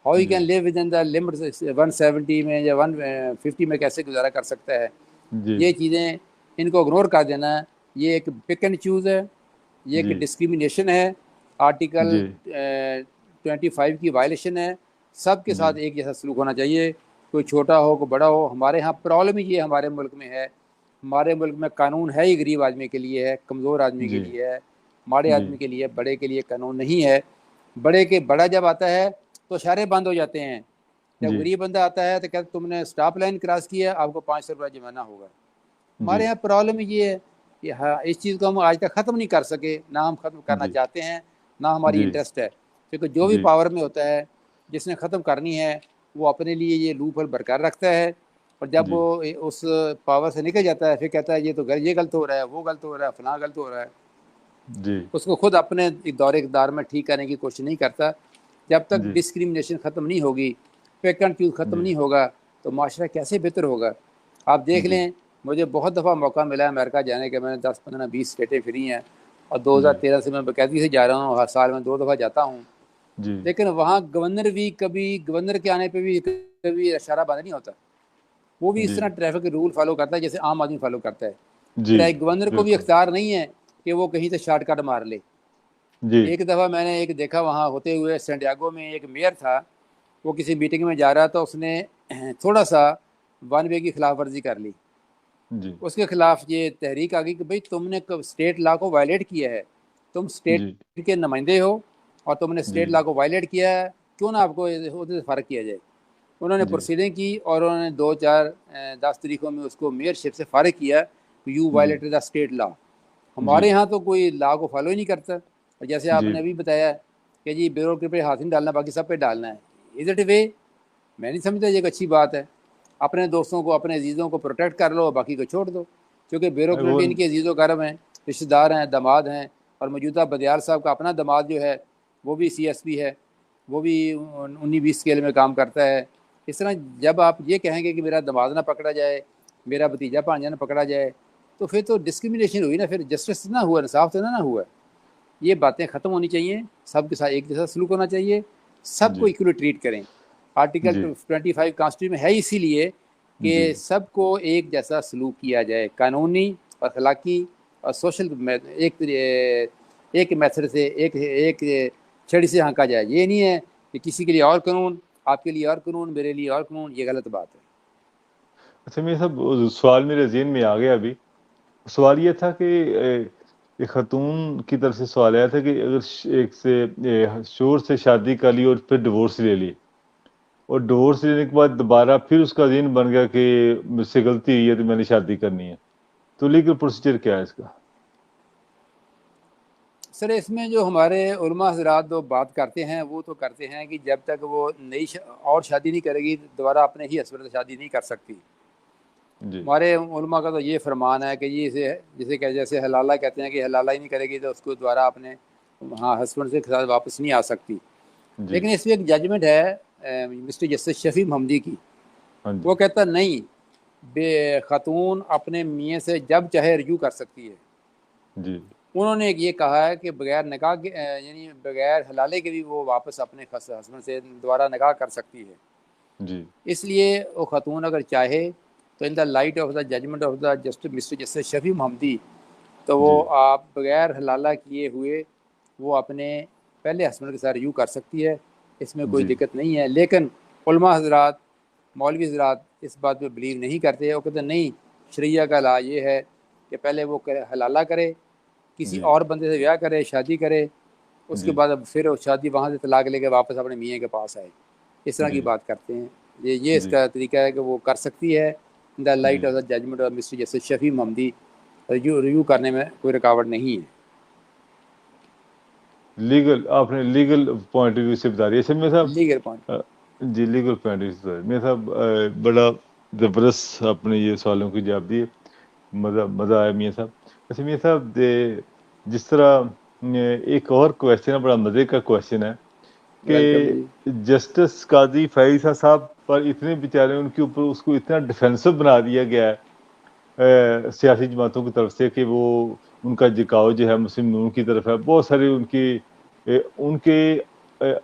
[SPEAKER 2] हाउ यू
[SPEAKER 1] जी
[SPEAKER 2] can live within the limit 170 में या 150 में कैसे गुजारा कर सकता है।
[SPEAKER 1] जी
[SPEAKER 2] ये चीज़ें, इनको इग्नोर कर देना, ये एक पिक एंड चूज़ है, ये एक
[SPEAKER 1] जी
[SPEAKER 2] डिस्क्रिमिनेशन है, आर्टिकल
[SPEAKER 1] जी
[SPEAKER 2] 25 की वायलेशन है। सब के
[SPEAKER 1] जी
[SPEAKER 2] साथ एक जैसा सलूक होना चाहिए, कोई छोटा हो कोई बड़ा हो। हमारे यहाँ प्रॉब्लम ही ये हमारे मुल्क में है, हमारे मुल्क में कानून है ही गरीब आदमी के लिए है, कमज़ोर आदमी के
[SPEAKER 1] जी
[SPEAKER 2] लिए है, माड़े
[SPEAKER 1] जी
[SPEAKER 2] आदमी के लिए, बड़े के लिए कानून नहीं है। बड़ा जब आता है तो सारे बंद हो जाते हैं। जब
[SPEAKER 1] जी
[SPEAKER 2] गरीब बंदा आता है तो कहते तुमने स्टॉप लाइन क्रॉस किया, आपको 500 रुपये जुर्माना होगा।
[SPEAKER 1] जी
[SPEAKER 2] हमारे यहाँ प्रॉब्लम ये है कि हाँ, इस चीज़ को हम आज तक ख़त्म नहीं कर सके, ना हम ख़त्म करना
[SPEAKER 1] जी
[SPEAKER 2] चाहते हैं, ना हमारी
[SPEAKER 1] जी
[SPEAKER 2] इंटरेस्ट है। क्योंकि जो भी
[SPEAKER 1] जी
[SPEAKER 2] पावर में होता है, जिसने ख़त्म करनी है, वो अपने लिए ये लूप होल बरकरार रखता है। और जब
[SPEAKER 1] जी
[SPEAKER 2] वो उस पावर से निकल जाता है, फिर कहता है ये तो ये गलत हो रहा है, वो गलत हो रहा है, फलां गलत हो रहा है।
[SPEAKER 1] जी
[SPEAKER 2] उसको खुद अपने दौर इक़्तिदार में ठीक करने की कोशिश नहीं करता। जब तक
[SPEAKER 1] जी
[SPEAKER 2] डिस्क्रिमिनेशन ख़त्म नहीं होगी, पिक एंड चूज़ ख़त्म
[SPEAKER 1] जी
[SPEAKER 2] नहीं होगा, तो माशरा कैसे बेहतर होगा। आप देख
[SPEAKER 1] जी
[SPEAKER 2] लें, मुझे बहुत दफ़ा मौका मिला है अमेरिका जाने का, मैंने 10-15-20 स्टेटें फिरी हैं, और
[SPEAKER 1] जी
[SPEAKER 2] 2013 से मैं बाकायदगी से जा रहा हूँ, हर साल में 2 दफ़ा जाता हूँ।
[SPEAKER 1] जी
[SPEAKER 2] लेकिन वहाँ गवर्नर के आने पे भी कभी इशारा बंद नहीं होता। वो भी इस
[SPEAKER 1] जी
[SPEAKER 2] तरह ट्रैफिक रूल फॉलो करता है जैसे आम आदमी फॉलो करता है।
[SPEAKER 1] जी
[SPEAKER 2] फिर एक गवर्नर को भी
[SPEAKER 1] बिल्कुल
[SPEAKER 2] इख्तियार नहीं है कि वो कहीं से शॉर्टकट मार ले।
[SPEAKER 1] जी
[SPEAKER 2] एक दफ़ा मैंने एक देखा, वहाँ होते हुए सैंटियागो में एक मेयर था, वो किसी मीटिंग में जा रहा था, उसने थोड़ा सा वन वे की खिलाफ वर्जी कर ली।
[SPEAKER 1] जी
[SPEAKER 2] उसके खिलाफ ये तहरीक आ गई कि भाई तुमने स्टेट लॉ को वायलेट किया है, तुम स्टेट
[SPEAKER 1] जी
[SPEAKER 2] के नुमाइंदे हो और तुमने
[SPEAKER 1] जी
[SPEAKER 2] स्टेट लॉ को वायलेट किया है, क्यों ना आपको उससे फ़र्क किया जाए। उन्होंने
[SPEAKER 1] जी
[SPEAKER 2] प्रोसीडिंग की और उन्होंने 10 तारीखों में उसको मेयरशिप से फारिग किया। यू
[SPEAKER 1] जी
[SPEAKER 2] वायलेटेड द स्टेट लॉ।
[SPEAKER 1] जी
[SPEAKER 2] हमारे यहाँ तो कोई लॉ को फॉलो ही नहीं करता। और जैसे
[SPEAKER 1] जी
[SPEAKER 2] आपने अभी बताया कि जी ब्यूरोक्रेट पे हाथ नहीं डालना, बाकी सब पे डालना है, इज़ इट वे? मैं नहीं समझता ये एक अच्छी बात है। अपने दोस्तों को, अपने अजीज़ों को प्रोटेक्ट कर लो, बाकी को छोड़ दो। क्योंकि
[SPEAKER 1] वो
[SPEAKER 2] ब्यूरोक्रेट इनके अजीज़ व करम हैं, रिश्तेदार हैं, दामाद हैं। और मौजूदा बदियार साहब का अपना दामाद जो है वो भी सीएसपी है, वो भी 19-20 स्केल में काम करता है। इस तरह जब आप ये कहेंगे कि मेरा दामाद ना पकड़ा जाए, मेरा भतीजा भांजा ना पकड़ा जाए, तो फिर तो डिस्क्रिमिनेशन हुई ना, फिर जस्टिस ना हुआ, इंसाफ तो ना हुआ। ये बातें ख़त्म होनी चाहिए, सबके साथ एक जैसा सलूक होना चाहिए, सबको
[SPEAKER 1] जी
[SPEAKER 2] इक्वली ट्रीट करें। आर्टिकल
[SPEAKER 1] जी
[SPEAKER 2] 25 कॉन्स्टिट्यूशन में है इसीलिए
[SPEAKER 1] जी
[SPEAKER 2] कि सबको एक जैसा सलूक किया जाए, कानूनी और अखलाकी और सोशल एक मेथड से, एक एक छड़ी से हाँका जाए। ये नहीं है कि किसी के लिए और कानून, आपके लिए और कानून, मेरे लिए और कानून, ये गलत बात है।
[SPEAKER 1] अच्छा मेरे सब सवाल मेरे ज़हन में आ गया अभी। सवाल ये था कि एक खातून की तरफ से सवाल आया था कि अगर एक से शोहर से शादी कर ली और फिर डिवोर्स ले ली, और डिवोर्स लेने के बाद दोबारा फिर उसका ज़हन बन गया कि मुझसे गलती हुई है तो मैंने शादी करनी है, तो लीगल प्रोसीजर क्या है इसका?
[SPEAKER 2] सर, इसमें जो हमारे उलमा हज़रात जो बात करते हैं, वो तो करते हैं कि जब तक वो और शादी नहीं करेगी, दोबारा अपने ही हस्बैंड से शादी नहीं कर सकती।
[SPEAKER 1] जी
[SPEAKER 2] हमारे उलमा का तो ये फरमान है कि ये जैसे हलाला कहते हैं कि हलाला ही नहीं करेगी तो उसको दोबारा अपने, हाँ, हस्बैंड से साथ वापस नहीं आ सकती।
[SPEAKER 1] जी
[SPEAKER 2] लेकिन इसमें एक जजमेंट है मिस्टर जस्टिस शफी महमदी की।
[SPEAKER 1] हाँ
[SPEAKER 2] वो
[SPEAKER 1] जी।
[SPEAKER 2] कहता नहीं, खातून अपने मियाँ से जब चाहे रजू कर सकती है।
[SPEAKER 1] जी।
[SPEAKER 2] उन्होंने ये कहा है कि बगैर निकाह के यानी बगैर हलाले के भी वो वापस अपने हस्बैंड से दोबारा निकाह कर सकती है।
[SPEAKER 1] जी।
[SPEAKER 2] इसलिए वो खातून अगर चाहे तो in the light of the judgment of the justice mister justice Shafi Mahmadi, तो वो
[SPEAKER 1] जी।
[SPEAKER 2] आप बगैर हलाला किए हुए वो अपने पहले हस्बैंड के साथ रजू कर सकती है, इसमें कोई
[SPEAKER 1] जी।
[SPEAKER 2] दिक्कत नहीं है। लेकिन उलमा हजरात, मौलवी हजरात इस बात पे बिलीव नहीं करते। वो कहते नहीं, शरिया का ला ये है कि पहले वो हलाला करे, किसी
[SPEAKER 1] जी।
[SPEAKER 2] और बंदे से ब्याह करे, शादी करे, उसके
[SPEAKER 1] जी।
[SPEAKER 2] बाद अब फिर शादी वहाँ से तलाक लेके वापस अपने मियाँ के पास आए। इस तरह की
[SPEAKER 1] जी।
[SPEAKER 2] बात करते हैं। ये
[SPEAKER 1] जी।
[SPEAKER 2] इसका तरीका है कि वो कर सकती है। इन द लाइट
[SPEAKER 1] जी।
[SPEAKER 2] Of the judgment of mister justice Shafi Mahmadi, review करने में कोई रुकावट नहीं है।
[SPEAKER 1] लीगल, आपने लीगल पॉइंट ऑफ व्यू से बता रही है। मेरे साहब
[SPEAKER 2] लीगल पॉइंट।
[SPEAKER 1] जी, लीगल पॉइंट ऑफ व्यू से मेरे साहब बड़ा ज़बरदस्त आपने ये सवालों की जवाब दिए। मज़ा आया मियाँ साहब। अच्छा मियाँ साहब, जिस तरह एक और क्वेश्चन है, बड़ा मज़े का क्वेश्चन है
[SPEAKER 2] वेलकम जी।
[SPEAKER 1] कि जस्टिस काजी फैज़ साहब पर इतने बेचारे उनके ऊपर उसको इतना डिफेंसिव बना दिया गया है सियासी जमातों की तरफ से कि वो उनका झुकाव जो है मुस्लिम नून की तरफ है। बहुत सारे उनके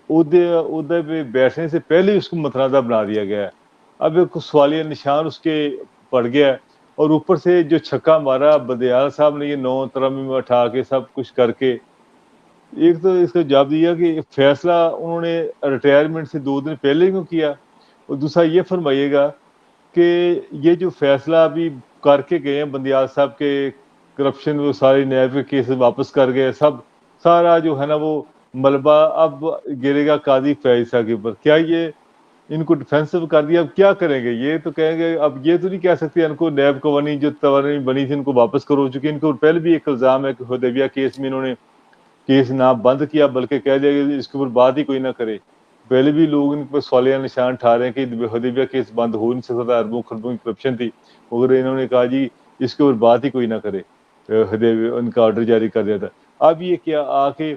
[SPEAKER 1] ओहदे पे बैठने से पहले ही उसको मतनाज़ा बना दिया गया है। अब एक सवालिया निशान उसके पड़ गया है और ऊपर से जो छक्का मारा बंदियाल साहब ने, ये 9 तरमीम उठा के सब कुछ करके, एक तो इसका जवाब दिया कि फैसला उन्होंने रिटायरमेंट से 2 दिन पहले क्यों किया, और दूसरा ये फरमाइएगा कि ये जो फैसला अभी करके गए हैं बंदियाल साहब के करप्शन, वो सारे नैब के केस वापस कर गए, सब सारा जो है ना वो मलबा अब गिरेगा काजी फैज साहब के ऊपर। क्या ये इनको डिफेंसिव कर दिया, अब क्या करेंगे? ये तो कहेंगे, अब ये तो नहीं कह सकते इनको नैब कवानी जो तवानी बनी थी इनको वापस करो, चूंकि इनको पहले भी एक इल्जाम है कि हुदैबिया केस में इन्होंने केस ना बंद किया बल्कि कह दिया कि इसके ऊपर बात ही कोई ना करे। पहले भी लोग इन पर सवालिया निशान ठा रहे हैं कि हुदैबिया केस बंद हो नहीं सकता था, अरबों खरबों की करप्शन थी, मगर इन्होंने कहा जी इसके ऊपर बात ही कोई ना करे, हुदैबिया उनका ऑर्डर जारी कर दिया था। अब ये क्या आके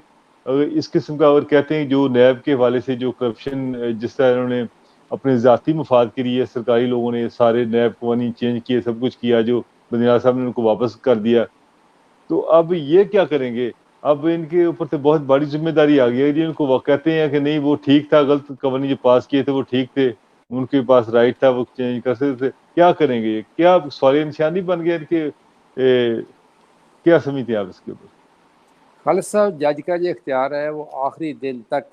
[SPEAKER 1] इस किस्म का और कहते हैं जो नैब के हवाले से जो करप्शन, जिस तरह इन्होंने अपने ज़ाती मफाद के लिए सरकारी लोगों ने सारे नैब कवानी चेंज किए, सब कुछ किया, जो बंदियाल साहब ने उनको वापस कर दिया, तो अब ये क्या करेंगे? अब इनके ऊपर से बहुत बड़ी ज़िम्मेदारी आ गई है जी। इनको वो कहते हैं कि नहीं वो ठीक था, गलत कवानी जो पास किए थे वो ठीक थे, उनके पास राइट था, वो चेंज कर सकते थे। क्या करेंगे ये? क्या सवालिया निशान नहीं बन गया इनके? क्या समझते हैं आप इसके ऊपर?
[SPEAKER 2] खालिद साहब, जज का जो इख्तियार है वो आखिरी दिन तक,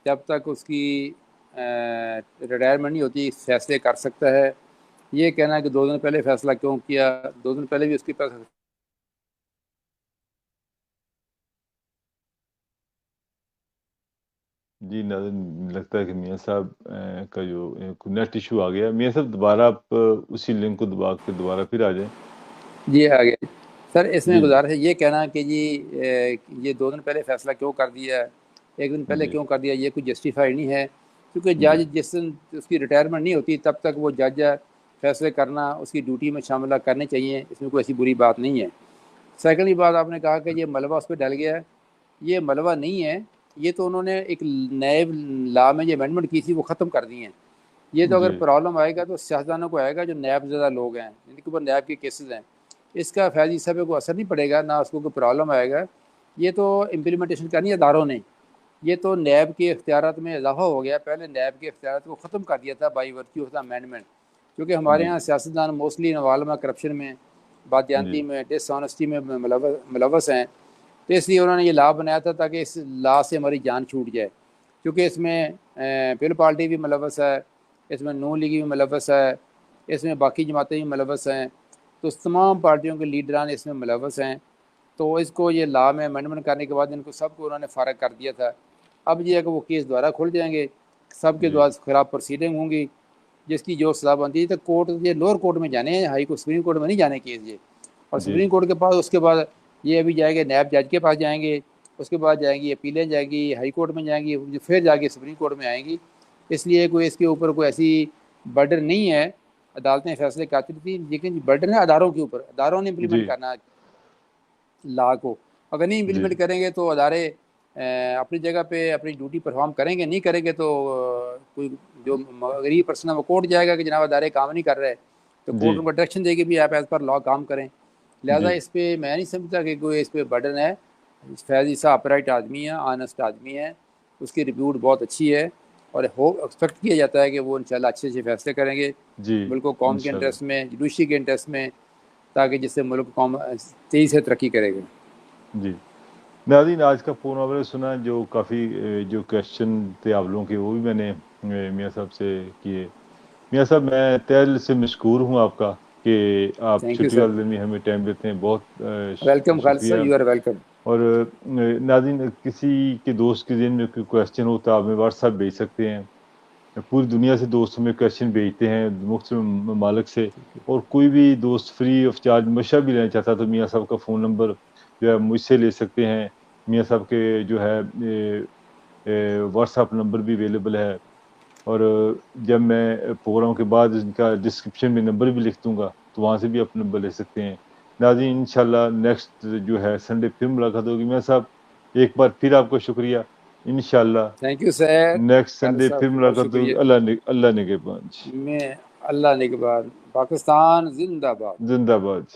[SPEAKER 2] जब तक उसकी रिटायरमेंट नहीं होती, फैसले कर सकता है। ये कहना है कि 2 दिन पहले फैसला क्यों किया, 2 दिन पहले भी उसके पास
[SPEAKER 1] जी, नाज़रीन लगता है कि मियाँ साहब का जो नेट इशू आ गया। मियाँ साहब दोबारा आप उसी लिंक को दबा के दोबारा फिर आ जाएँ।
[SPEAKER 2] जी आ गए। सर इसमें
[SPEAKER 1] जी, जी।
[SPEAKER 2] गुजारिश है ये कहना कि जी ये 2 दिन पहले फैसला क्यों कर दिया, 1 दिन पहले
[SPEAKER 1] जी,
[SPEAKER 2] क्यों कर दिया, ये कोई जस्टिफाई नहीं है। क्योंकि
[SPEAKER 1] जी,
[SPEAKER 2] जज जिस दिन उसकी रिटायरमेंट नहीं होती तब तक वो जज है, फैसले करना उसकी ड्यूटी में शामिल करने चाहिए, इसमें कोई ऐसी बुरी बात नहीं है। सेकंडली बात आपने कहा कि ये मलबा उस पर डल गया है, ये मलबा नहीं है। ये तो उन्होंने एक नए लॉ में जो अमेंडमेंट की थी वो ख़त्म कर दी हैं। ये तो अगर
[SPEAKER 1] जी,
[SPEAKER 2] प्रॉब्लम आएगा तो सियासतदानों को आएगा जो नैब ज़्यादा लोग हैं, जिनके ऊपर नैब के केसेस हैं। इसका फैज़ी साहब को असर नहीं पड़ेगा, ना उसको कोई प्रॉब्लम आएगा। ये तो इम्प्लीमेंटेशन करनी है अदारों ने। ये तो नैब के इख्तियारात में इजाफा हो गया। पहले नैब के इख्तियारात को ख़त्म कर दिया था by virtue of the amendment. क्योंकि हमारे
[SPEAKER 1] जी,
[SPEAKER 2] यहाँ सियासतदान मोस्टली इन्वॉल्व करप्शन में, बादयानती
[SPEAKER 1] जी,
[SPEAKER 2] में, डिसऑनेस्टी में मुलवस हैं। तो इसलिए उन्होंने ये लॉ बनाया था ताकि इस लॉ से हमारी जान छूट जाए। क्योंकि इसमें पीपल पार्टी भी मुलवस है, इसमें नून लीग भी मुलवस है, इसमें बाकी जमातें भी मुलवस हैं। तो तमाम पार्टियों के लीडरान इसमें मुलवस हैं। तो इसको ये लॉ में अमेंडमेंट करने के बाद इनको सबको उन्होंने फ़ारग कर दिया था। अब ये है कि वो केस दोबारा खुल जाएंगे, सबके
[SPEAKER 1] जी,
[SPEAKER 2] द्वारा खिलाफ प्रोसीडिंग होंगी, जिसकी जो सज़ा बनती है। तो कोर्ट, ये लोअर कोर्ट में जाने हैं, हाई कोर्ट सुप्रीम कोर्ट में नहीं जाने केस ये। और
[SPEAKER 1] जी,
[SPEAKER 2] सुप्रीम कोर्ट के पास उसके बाद ये अभी जाएंगे नैब जज के पास जाएंगे, उसके बाद जाएंगी अपीलें, जाएंगी हाई कोर्ट में जाएंगी, फिर जाके सुप्रीम कोर्ट में आएंगी। इसलिए कोई इसके ऊपर कोई ऐसी बर्डन नहीं है। अदालतें फैसले करती थी, लेकिन बर्डन है अदारों के ऊपर। अदारों ने
[SPEAKER 1] जी,
[SPEAKER 2] इम्प्लीमेंट करना लॉ को। अगर नहीं
[SPEAKER 1] जी,
[SPEAKER 2] इम्प्लीमेंट करेंगे तो अदारे अपनी जगह पे अपनी ड्यूटी परफॉर्म करेंगे, नहीं करेंगे तो कोई जो गरीब पर्सन है वो कोर्ट जाएगा कि जनाब अदारे काम नहीं कर रहे, तो
[SPEAKER 1] जी
[SPEAKER 2] कोर्ट उनको डायरेक्शन देगी भी आप एज पर लॉ काम करें। लिहाजा
[SPEAKER 1] जी
[SPEAKER 2] इस पर मैं नहीं समझता कि कोई इस पर बर्डन है। फैज़ ईसा अपराइट आदमी है, ऑनेस्ट आदमी है, उसकी रिप्यूट बहुत अच्छी है और हो एक्सपेक्ट किया जाता है कि वो इंशाल्लाह अच्छे अच्छे फैसले करेंगे
[SPEAKER 1] जी
[SPEAKER 2] मुल्क को कौम के
[SPEAKER 1] इंशाल्लाह
[SPEAKER 2] इंटरेस्ट में, जुडिशरी के इंटरेस्ट में, ताकि जिससे मुल्क कौम तेज़ी से तरक्की करेगा।
[SPEAKER 1] जी। नाज़रीन, आज का फ़ोन आपने सुना जो काफ़ी जो क्वेश्चन थे आप लोगों के वो भी मैंने मियाँ साहब से किए। मियाँ साहब, मैं तहे दिल से मशकूर हूँ आपका कि आप
[SPEAKER 2] थैंक यू
[SPEAKER 1] छुट्टी वाले
[SPEAKER 2] सर।
[SPEAKER 1] दिन में हमें टाइम देते हैं। बहुत
[SPEAKER 2] वेलकम खालिद सर,
[SPEAKER 1] शुक्रिया।
[SPEAKER 2] You are welcome.
[SPEAKER 1] और नाज़रीन, किसी के दोस्त के ज़हन में कोई क्वेश्चन हो तो आप हमें व्हाट्सएप भेज सकते हैं। पूरी दुनिया से दोस्त हमें क्वेश्चन भेजते हैं, मुख्तलिफ ममालिक से। और कोई भी दोस्त फ्री ऑफ चार्ज मशवरा भी लेना चाहता है तो मियाँ साहब का फ़ोन नंबर जो है मुझसे ले सकते हैं। मियाँ साहब के जो है व्हाट्सएप नंबर भी अवेलेबल है। और जब मैं प्रोग्राम के बाद इनका डिस्क्रिप्शन में नंबर भी लिख दूँगा, तो वहाँ से भी आप नंबर ले सकते हैं। नाज़रीन, इंशाल्लाह नेक्स्ट जो है संडे फिर मुलाकात होगी। मियाँ साहब, एक बार फिर आपका शुक्रिया। इंशाल्लाह
[SPEAKER 2] thank you sir.
[SPEAKER 1] Next
[SPEAKER 2] Khalid
[SPEAKER 1] Sunday
[SPEAKER 2] साहब
[SPEAKER 1] फिर
[SPEAKER 2] बहुत
[SPEAKER 1] मुलाकात होगी।
[SPEAKER 2] शुक्रिया।
[SPEAKER 1] अल्लाह निगहबान।
[SPEAKER 2] मैं अल्लाह निगहबान। पाकिस्तान जिंदाबाद।
[SPEAKER 1] जिंदाबाद।